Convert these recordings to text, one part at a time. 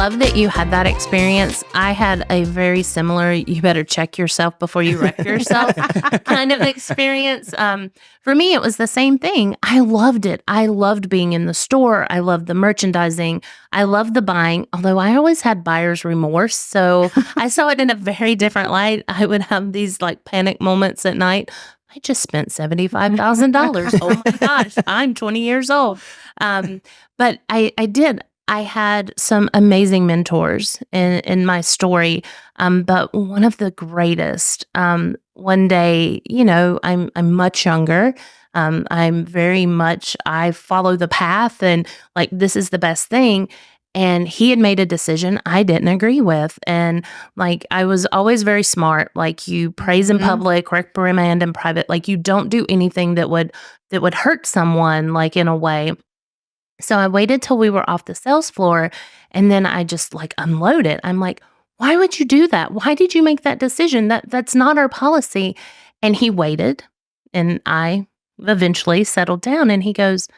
love that you had that experience. I had a very similar, you better check yourself before you wreck yourself kind of experience. For me, it was the same thing. I loved it. I loved being in the store. I loved the merchandising. I loved the buying, although I always had buyer's remorse. So I saw it in a very different light. I would have these like panic moments at night. I just spent $75,000. Oh my gosh, I'm 20 years old. But I did. I had some amazing mentors in my story, but one of the greatest. One day, I'm much younger. I'm very much, I follow the path and like, this is the best thing. And he had made a decision I didn't agree with. And like, I was always very smart. Like you praise in public, reprimand in private. Like you don't do anything that would hurt someone like in a way. So I waited till we were off the sales floor and then I just like unloaded. I'm like, why would you do that? Why did you make that decision? That's not our policy. And he waited and I eventually settled down and he goes,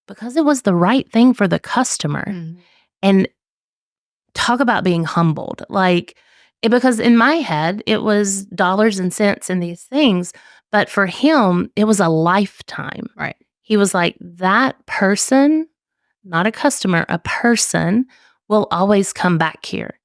because it was the right thing for the customer. And talk about being humbled. Because in my head, it was dollars and cents and these things. But for him, it was a lifetime. Right. He was like, that person, not a customer, a person will always come back here.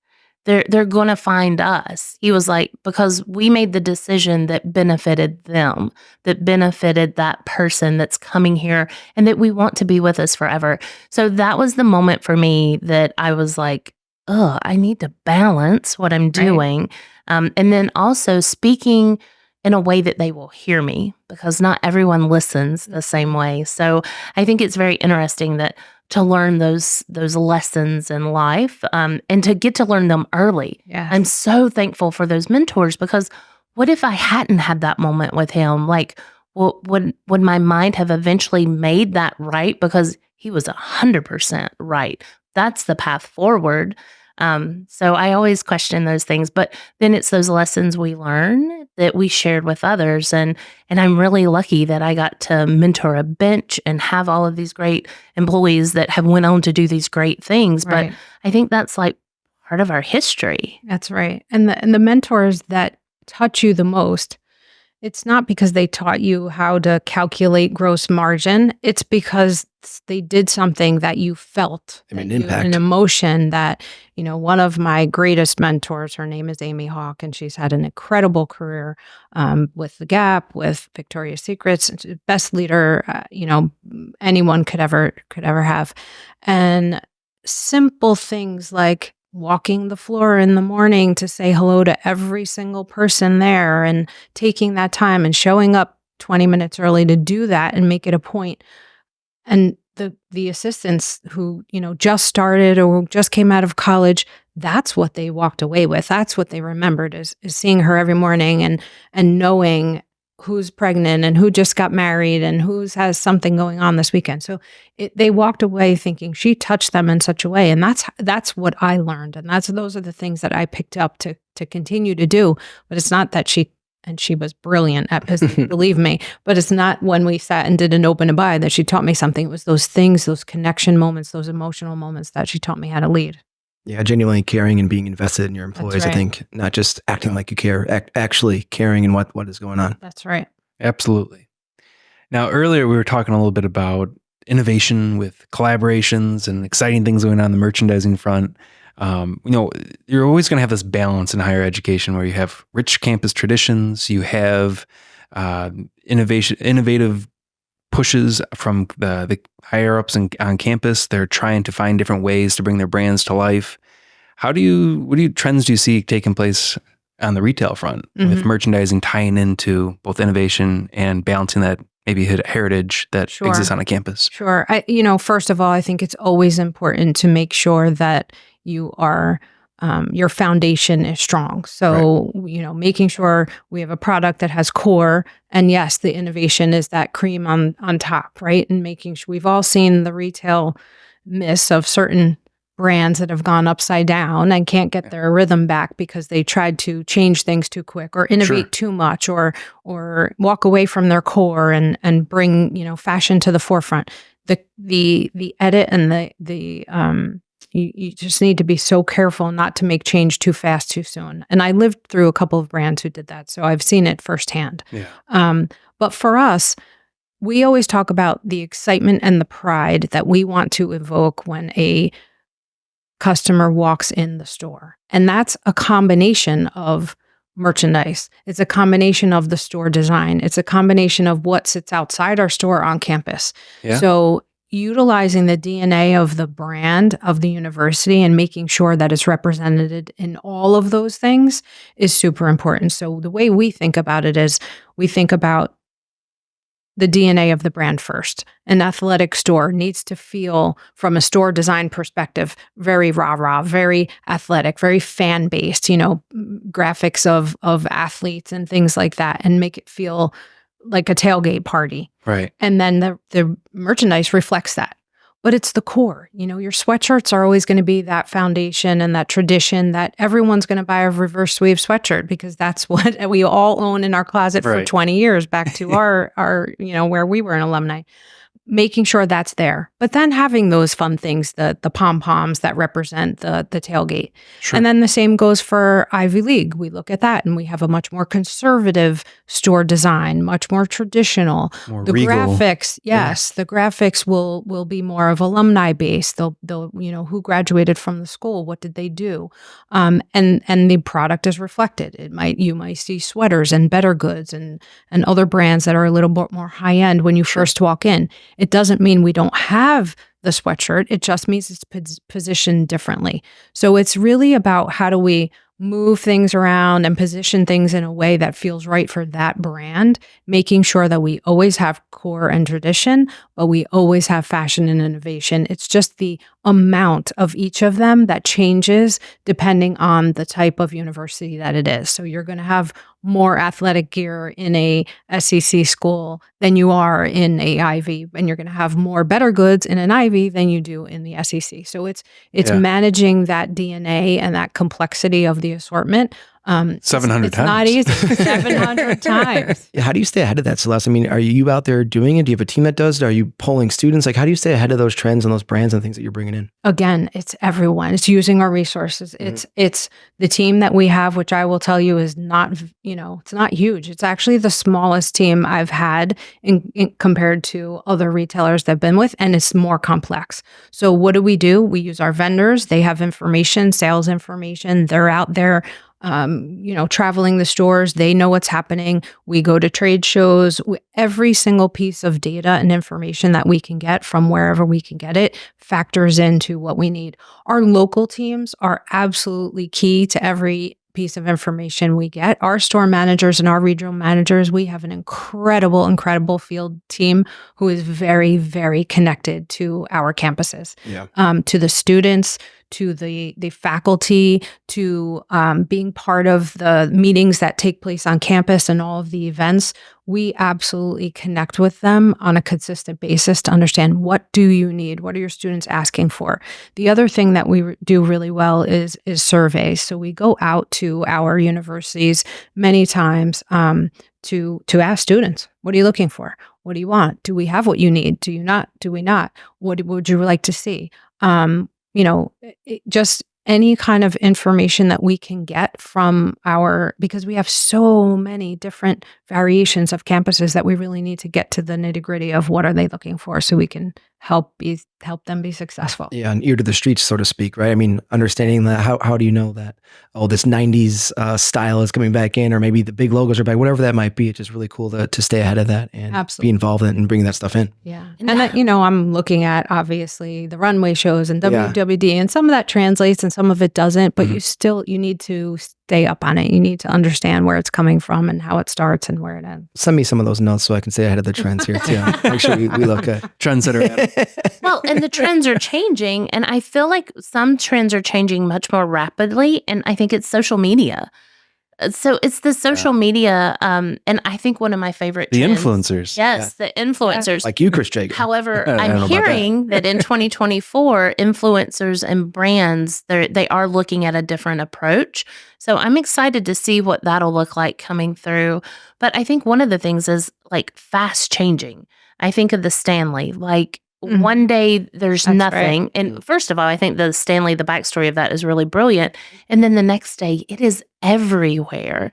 They're going to find us. He was like, because we made the decision that benefited them, that benefited that person that's coming here and that we want to be with us forever. So that was the moment for me that I was like, oh, I need to balance what I'm doing. And then also speaking in a way that they will hear me because not everyone listens the same way. So I think it's very interesting that to learn those lessons in life and to get to learn them early. Yes. I'm so thankful for those mentors because what if I hadn't had that moment with him? Like, would my mind have eventually made that right? Because he was 100% right. That's the path forward. So I always question those things, but then it's those lessons we learn that we shared with others. And I'm really lucky that I got to mentor a bench and have all of these great employees that have went on to do these great things. Right. But I think that's like part of our history. That's right. And the mentors that touch you the most, it's not because they taught you how to calculate gross margin. It's because they did something that you felt. I mean, impact. An emotion that, one of my greatest mentors, her name is Amy Hawk, and she's had an incredible career with The Gap, with Victoria's Secrets, best leader, anyone could ever have. And simple things like walking the floor in the morning to say hello to every single person there and taking that time and showing up 20 minutes early to do that and make it a point. And the assistants who, just started or just came out of college, that's what they walked away with. That's what they remembered is seeing her every morning and knowing who's pregnant and who just got married and who has something going on this weekend. So they walked away thinking she touched them in such a way. And that's what I learned. And those are the things that I picked up to continue to do. But it's not that she was brilliant at business, believe me, but it's not when we sat and did an open to buy that she taught me something. It was those things, those connection moments, those emotional moments that she taught me how to lead. Yeah, genuinely caring and being invested in your employees. Right. I think not just acting like you care, actually caring in what is going on. That's right. Absolutely. Now, earlier we were talking a little bit about innovation with collaborations and exciting things going on the merchandising front. You're always going to have this balance in higher education where you have rich campus traditions, you have innovative pushes from the higher ups on campus. They're trying to find different ways to bring their brands to life. What trends do you see taking place on the retail front with merchandising tying into both innovation and balancing that maybe heritage that exists on a campus? Sure. First of all, I think it's always important to make sure that you are your foundation is strong. So, right. Making sure we have a product that has core, and yes, the innovation is that cream on top, right? And making sure we've all seen the retail miss of certain brands that have gone upside down and can't get their rhythm back because they tried to change things too quick or innovate too much or walk away from their core and bring, fashion to the forefront. The edit and the You just need to be so careful not to make change too fast, too soon. And I lived through a couple of brands who did that, so I've seen it firsthand. Yeah. But for us, we always talk about the excitement and the pride that we want to evoke when a customer walks in the store. And that's a combination of merchandise. It's a combination of the store design. It's a combination of what sits outside our store on campus. Yeah. So utilizing the DNA of the brand of the university and making sure that it's represented in all of those things is super important. So the way we think about it is we think about the DNA of the brand first. An athletic store needs to feel, from a store design perspective, very rah-rah, very athletic, very fan-based, graphics of athletes and things like that, and make it feel like a tailgate party. Right. And then the merchandise reflects that. But it's the core. Your sweatshirts are always going to be that foundation and that tradition that everyone's going to buy a reverse sleeve sweatshirt because that's what we all own in our closet for Right. 20 years back to our where we were an alumni. Making sure that's there. But then having those fun things, the pom-poms that represent the tailgate. Sure. And then the same goes for Ivy League. We look at that and we have a much more conservative store design, much more traditional. More The regal. graphics, yes, the graphics will be more of alumni based. They'll who graduated from the school, what did they do, and the product is reflected. You might see sweaters and Better Goods and other brands that are a little bit more high end when you first walk in. It doesn't mean we don't have the sweatshirt. It just means it's positioned differently. So it's really about how do we move things around and position things in a way that feels right for that brand, making sure that we always have core and tradition, but we always have fashion and innovation. It's just the amount of each of them that changes depending on the type of university that it is. So you're going to have more athletic gear in a SEC school than you are in a Ivy, and you're going to have more Better Goods in an Ivy than you do in the SEC. So it's Yeah. managing that DNA and that complexity of the assortment. 700 it's not times. easy. 700 times. Yeah, how do you stay ahead of that, Celeste? I mean, are you out there doing it? Do you have a team that does it? Are you polling students? Like, how do you stay ahead of those trends and those brands and things that you're bringing in? Again, it's everyone. It's using our resources. It's the team that we have, which I will tell you is not, it's not huge. It's actually the smallest team I've had in compared to other retailers that I've been with, and it's more complex. So what do? We use our vendors. They have information, sales information. They're out there traveling the stores. They know what's happening. We go to trade shows. Every single piece of data and information that we can get from wherever we can get it factors into what we need. Our local teams are absolutely key to every piece of information we get. Our store managers and our regional managers, we have an incredible field team who is very, very connected to our campuses, to the students, to the faculty, to being part of the meetings that take place on campus and all of the events. We absolutely connect with them on a consistent basis to understand, what do you need? What are your students asking for? The other thing that we do really well is surveys. So we go out to our universities many times to ask students, what are you looking for? What do you want? Do we have what you need? Do you not? Do we not? What would you like to see? Just any kind of information that we can get from because we have so many different variations of campuses that we really need to get to the nitty-gritty of what are they looking for so we can help them be successful. Yeah, an ear to the streets, so to speak, right? I mean, understanding that, how do you know that, this 90s style is coming back in, or maybe the big logos are back, whatever that might be. It's just really cool to stay ahead of that and Absolutely. be involved in it and bringing that stuff in. Yeah. And that, I'm looking at obviously the runway shows and Yeah. WWD, and some of that translates and some of it doesn't, but you need to stay up on it. You need to understand where it's coming from and how it starts and where it ends. Send me some of those notes so I can stay ahead of the trends here too. Make sure we look good. Trendsetter. Well, and the trends are changing, and I feel like some trends are changing much more rapidly, and I think it's social media. So it's the social media, and I think one of my favorite The trends, influencers. Yes, the influencers. Like you, Chris Jagan. However, I don't know I'm about hearing that in 2024, influencers and brands, they are looking at a different approach. So I'm excited to see what that'll look like coming through. But I think one of the things is like fast changing. I think of the Stanley, like One day there's That's nothing. right. And first of all, I think the backstory of that is really brilliant. And then the next day it is everywhere.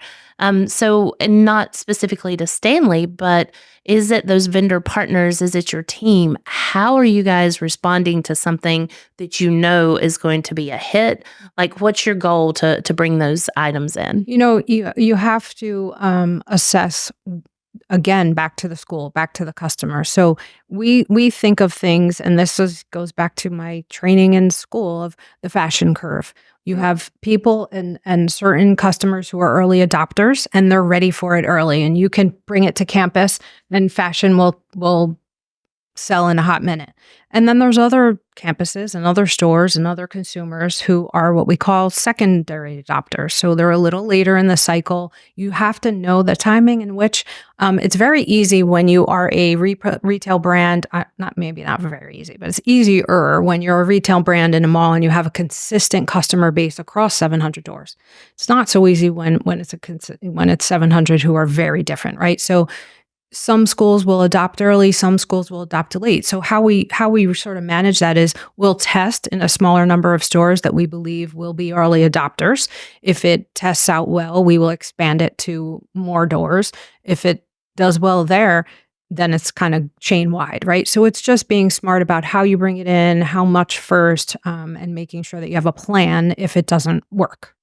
So, and not specifically to Stanley, but is it those vendor partners? Is it your team? How are you guys responding to something that you know is going to be a hit? Like, what's your goal to bring those items in? You know, you have to assess, again, back to the school, back to the customer. So we think of things, and goes back to my training in school of the fashion curve. You have people and certain customers who are early adopters, and they're ready for it early, and you can bring it to campus, and fashion will sell in a hot minute. And then there's other campuses and other stores and other consumers who are what we call secondary adopters. So they're a little later in the cycle. You have to know the timing in which it's very easy when you are a retail brand, not very easy, but it's easier when you're a retail brand in a mall and you have a consistent customer base across 700 doors. It's not so easy when it's 700 who are very different, right? So some schools will adopt early, some schools will adopt late. So how we sort of manage that is we'll test in a smaller number of stores that we believe will be early adopters. If it tests out well, we will expand it to more doors. If it does well there, then it's kind of chain wide, right? So it's just being smart about how you bring it in, how much first, and making sure that you have a plan if it doesn't work.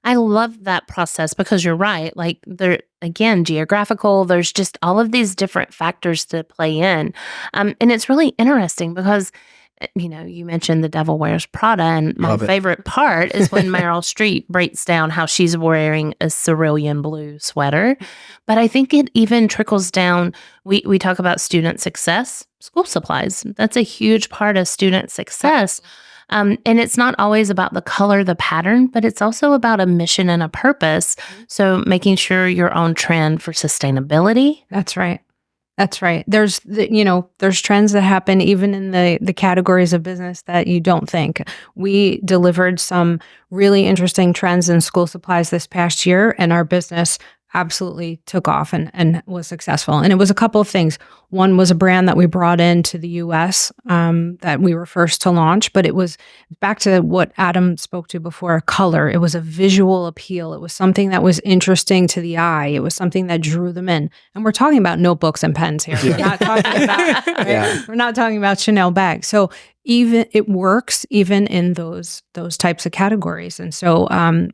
I love that process because you're right. Like there, again, geographical, there's just all of these different factors to play in. And it's really interesting because, you mentioned The Devil Wears Prada, and my favorite part is when Meryl Streep breaks down how she's wearing a cerulean blue sweater. But I think it even trickles down. We talk about student success, school supplies. That's a huge part of student success. And it's not always about the color, the pattern, but it's also about a mission and a purpose. So making sure you're on trend for sustainability. That's right. That's right. There's trends that happen even in the categories of business that you don't think. We delivered some really interesting trends in school supplies this past year, and our business absolutely took off and was successful. And it was a couple of things. One was a brand that we brought into the US that we were first to launch, but it was back to what Adam spoke to before, color. It was a visual appeal. It was something that was interesting to the eye. It was something that drew them in. And we're talking about notebooks and pens here. We're not talking about, right? We're not talking about Chanel bags. So it works even in those types of categories. And so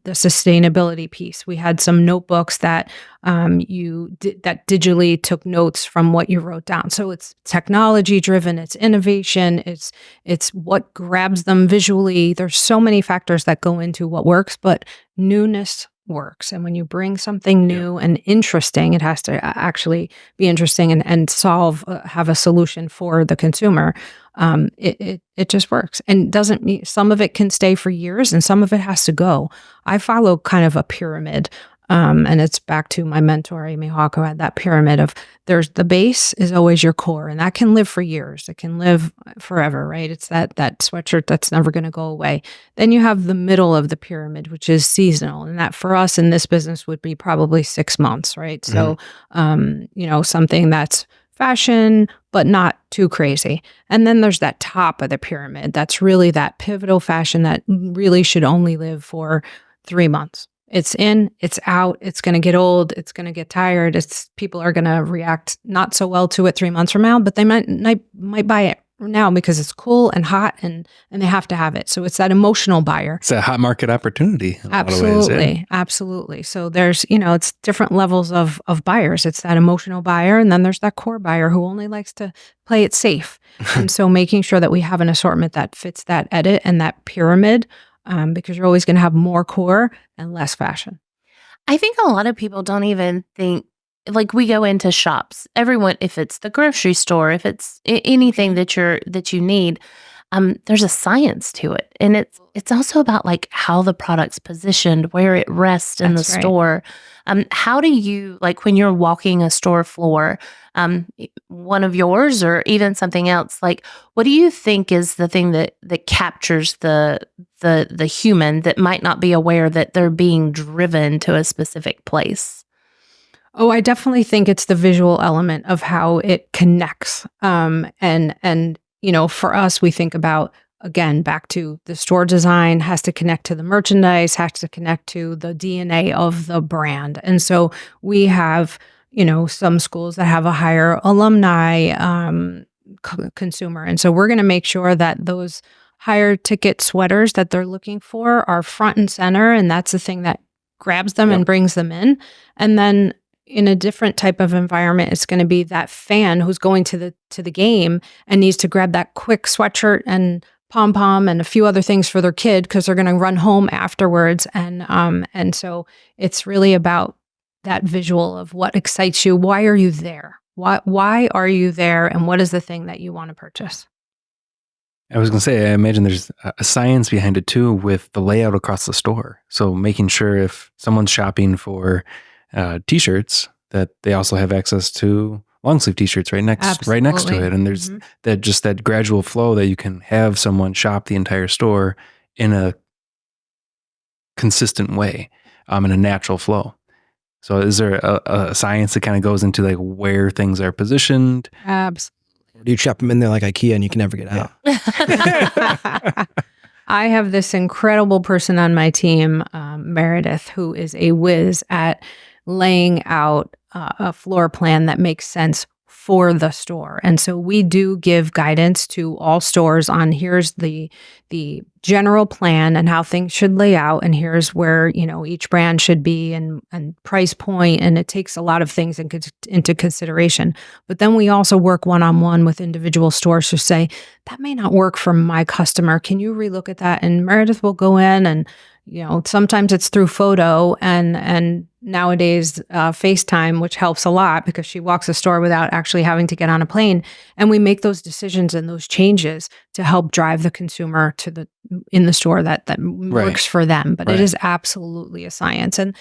the sustainability piece, we had some notebooks that that digitally took notes from what you wrote down. So it's technology driven, it's innovation, it's what grabs them visually. There's so many factors that go into what works, but newness works. And when you bring something new and interesting, it has to actually be interesting and have a solution for the consumer. It just works, and doesn't. Some of it can stay for years, and some of it has to go. I follow kind of a pyramid, and it's back to my mentor Amy Hawk, who had that pyramid of there's the base is always your core, and that can live for years. It can live forever, right? It's that sweatshirt that's never going to go away. Then you have the middle of the pyramid, which is seasonal, and that for us in this business would be probably 6 months, right? Mm-hmm. So, something that's fashion, but not too crazy. And then there's that top of the pyramid. That's really that pivotal fashion that really should only live for 3 months. It's in, it's out, it's going to get old, it's going to get tired. People are going to react not so well to it 3 months from now, but they might buy it now because it's cool and hot and they have to have it. So it's that emotional buyer. It's a hot market opportunity. In absolutely. A lot of ways, yeah. Absolutely. So there's, it's different levels of buyers. It's that emotional buyer. And then there's that core buyer who only likes to play it safe. And so making sure that we have an assortment that fits that edit and that pyramid, because you're always going to have more core and less fashion. I think a lot of people don't even think, like we go into shops, everyone, if it's the grocery store, if it's anything that you need, there's a science to it. And it's also about like how the product's positioned, where it rests in the store. How do you, like when you're walking a store floor, one of yours or even something else, like what do you think is the thing that captures the human that might not be aware that they're being driven to a specific place? Oh, I definitely think it's the visual element of how it connects. And for us, we think about, again, back to the store design has to connect to the merchandise, has to connect to the DNA of the brand. And so we have, some schools that have a higher alumni consumer. And so we're going to make sure that those higher ticket sweaters that they're looking for are front and center. And that's the thing that grabs them and brings them in. And then in a different type of environment, it's going to be that fan who's going to the game and needs to grab that quick sweatshirt and pom-pom and a few other things for their kid because they're going to run home afterwards. And so it's really about that visual of what excites you. Why are you there? Why are you there? And what is the thing that you want to purchase? I was going to say, I imagine there's a science behind it too with the layout across the store. So making sure if someone's shopping for t-shirts that they also have access to long sleeve t-shirts right next to it. And there's that gradual flow that you can have someone shop the entire store in a consistent way, in a natural flow. So is there a science that kind of goes into like where things are positioned? Absolutely. Or do you trap them in there like IKEA and you can never get out? I have this incredible person on my team, Meredith, who is a whiz at laying out a floor plan that makes sense for the store. And so we do give guidance to all stores on here's the general plan and how things should lay out. And here's where, each brand should be and price point. And it takes a lot of things into consideration. But then we also work one-on-one with individual stores who say, that may not work for my customer. Can you relook at that? And Meredith will go in and, sometimes it's through photo and nowadays FaceTime, which helps a lot because she walks the store without actually having to get on a plane. And we make those decisions and those changes to help drive the consumer in the store that works for them. But it is absolutely a science. And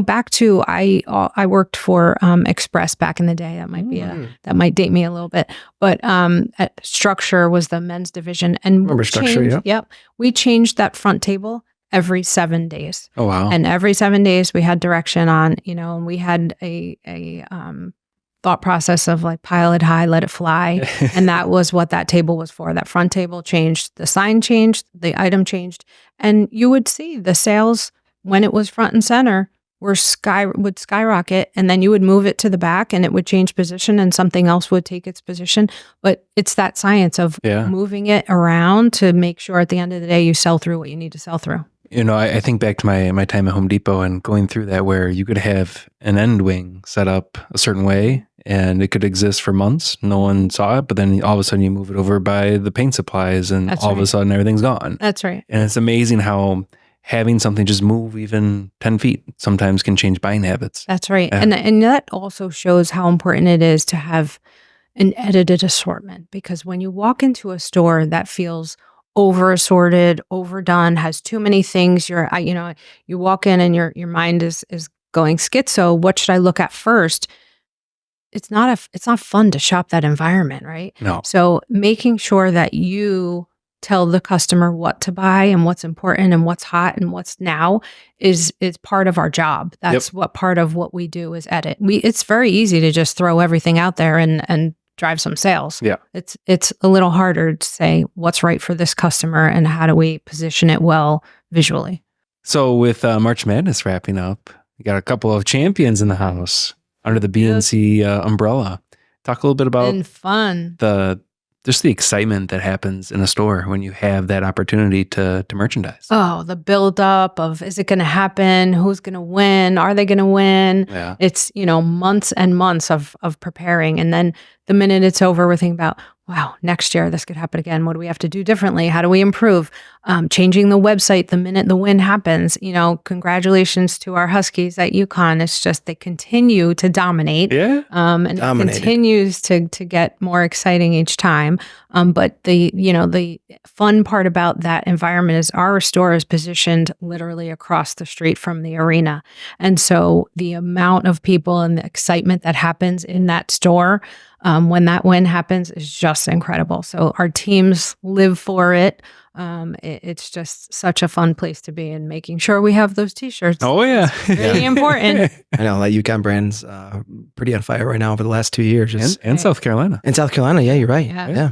back to I worked for Express back in the day. That might be that might date me a little bit. But at Structure was the men's division, and remember Structure? Yeah. Yep, we changed that front table every 7 days. Oh, wow. And every 7 days we had direction on, and we had a thought process of like pile it high, let it fly. And that was what that table was for. That front table changed, the sign changed, the item changed. And you would see the sales when it was front and center would skyrocket. And then you would move it to the back and it would change position and something else would take its position. But it's that science of moving it around to make sure at the end of the day you sell through what you need to sell through. I think back to my time at Home Depot and going through that where you could have an end wing set up a certain way and it could exist for months. No one saw it, but then all of a sudden you move it over by the paint supplies and of a sudden everything's gone. That's right. And it's amazing how having something just move even 10 feet sometimes can change buying habits. That's right. Yeah. And that also shows how important it is to have an edited assortment, because when you walk into a store that feels over assorted, overdone, has too many things, you walk in and your mind is going schizo. What should I look at first? It's not fun to shop that environment, right? No. So making sure that you tell the customer what to buy and what's important and what's hot and what's now is part of our job. That's what part of what we do is edit. It's very easy to just throw everything out there and drive some sales. Yeah. It's a little harder to say what's right for this customer and how do we position it well visually. So with March Madness wrapping up, you got a couple of champions in the house under the BNC umbrella. Talk a little bit about been fun. Just the excitement that happens in a store when you have that opportunity to merchandise. Oh, the buildup of, is it going to happen? Who's going to win? Are they going to win? Yeah. It's, months and months of preparing. And then the minute it's over, we're thinking about, wow, next year this could happen again. What do we have to do differently? How do we improve? Changing the website the minute the win happens. Congratulations to our Huskies at UConn. It's just they continue to dominate. Yeah. And it continues to get more exciting each time. But the fun part about that environment is our store is positioned literally across the street from the arena. And so the amount of people and the excitement that happens in that store when that win happens is just incredible. So our teams live for it. It's just such a fun place to be, and making sure we have those t-shirts. Oh yeah. It's really important. I know that UConn brand's pretty on fire right now over the last 2 years. And South Carolina. And South Carolina, yeah, you're right. Yeah. Yeah.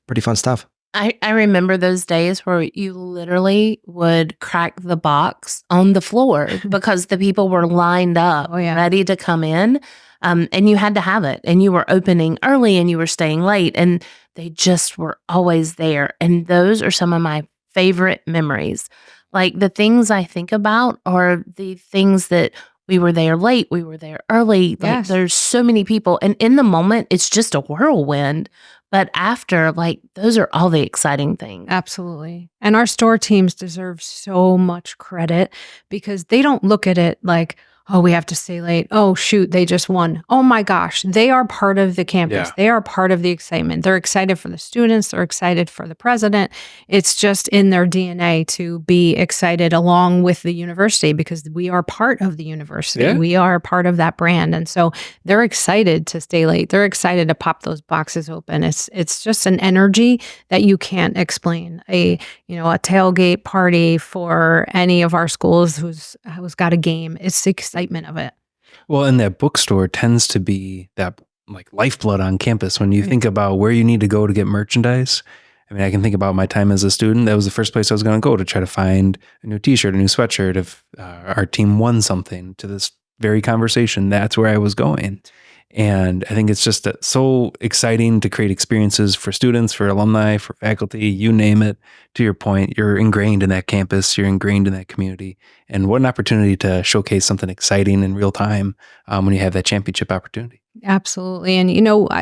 pretty fun stuff. I remember those days where you literally would crack the box on the floor because the people were lined up, ready to come in. And you had to have it. And you were opening early and you were staying late. And they just were always there. And those are some of my favorite memories. Like the things I think about are the things that we were there late, we were there early. Like there's so many people. And in the moment, it's just a whirlwind. But after, like, those are all the exciting things. Absolutely. And our store teams deserve so much credit because they don't look at it like, oh, we have to stay late. Oh, shoot, they just won. Oh my gosh, they are part of the campus. They are part of the excitement. They're excited for the students. They're excited for the president. It's just in their DNA to be excited along with the university because we are part of the university. Yeah. We are part of that brand. And so they're excited to stay late. They're excited to pop those boxes open. It's just an energy that you can't explain. A tailgate party for any of our schools who's got a game. It's the excitement of it. Well, and that bookstore tends to be that like lifeblood on campus. When you think about where you need to go to get merchandise, I mean, I can think about my time as a student. That was the first place I was going to go to try to find a new t-shirt, a new sweatshirt. If our team won something, to this very conversation, that's where I was going. And I think it's just so exciting to create experiences for students, for alumni, for faculty, you name it. To your point, you're ingrained in that campus, you're ingrained in that community. And what an opportunity to showcase something exciting in real time when you have that championship opportunity. Absolutely. And,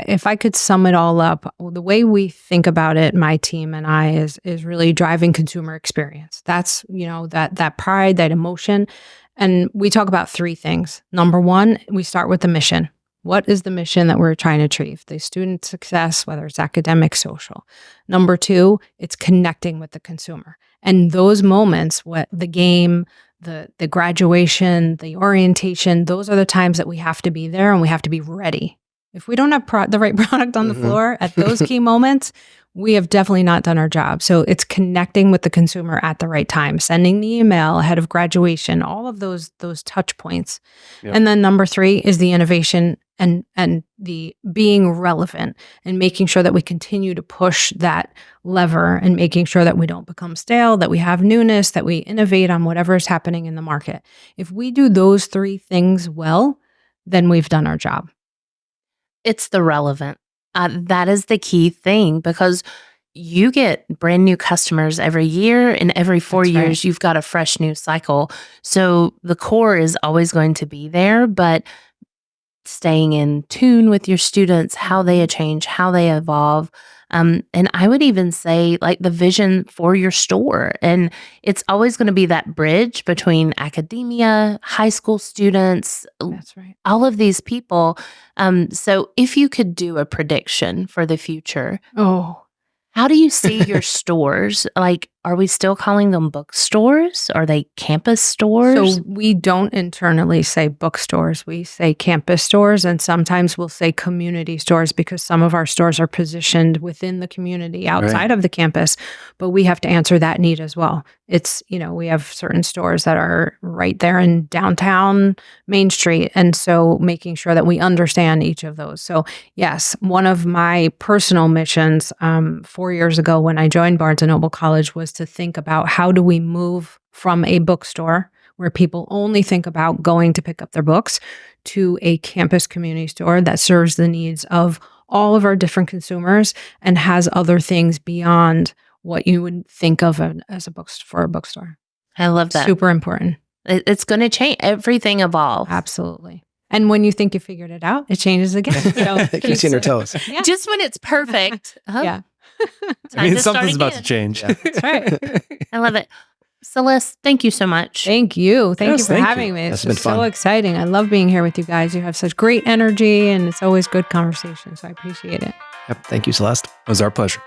if I could sum it all up, the way we think about it, my team and I, is really driving consumer experience. That's, that pride, that emotion. And we talk about three things. Number one, we start with the mission. What is the mission that we're trying to achieve? The student success, whether it's academic, social. Number two, it's connecting with the consumer. And those moments, what the game, the graduation, the orientation, those are the times that we have to be there and we have to be ready. If we don't have the right product on the floor at those key moments, we have definitely not done our job. So it's connecting with the consumer at the right time, sending the email ahead of graduation, all of those touch points. Yep. And then number three is the innovation and the being relevant and making sure that we continue to push that lever and making sure that we don't become stale, that we have newness, that we innovate on whatever is happening in the market. If we do those three things well, then we've done our job. It's the relevant. That is the key thing because you get brand new customers every year and every 4 years, you've got a fresh new cycle. So the core is always going to be there, but staying in tune with your students, how they change, how they evolve. And I would even say like the vision for your store. And it's always going to be that bridge between academia, high school students, that's right, all of these people. So if you could do a prediction for the future, how do you see your stores? Like, are we still calling them bookstores? Are they campus stores? So we don't internally say bookstores. We say campus stores, and sometimes we'll say community stores because some of our stores are positioned within the community outside of the campus, but we have to answer that need as well. It's, we have certain stores that are right there in downtown Main Street, and so making sure that we understand each of those. So yes, one of my personal missions 4 years ago when I joined Barnes & Noble College was to think about how do we move from a bookstore where people only think about going to pick up their books to a campus community store that serves the needs of all of our different consumers and has other things beyond what you would think of as a bookstore. I love that. Super important. It's going to change. Everything evolves. Absolutely. And when you think you figured it out, it changes again. Keeps you on your toes. Yeah. Just when it's perfect. Yeah. I mean, something's about to change. Yeah. That's right. I love it. Celeste, thank you so much. Thank you. Thank you for thank having you. me. That's It's been so fun. exciting. I love being here with you guys. You have such great energy and it's always good conversation. So I appreciate it. Yep. Thank you, Celeste. It was our pleasure.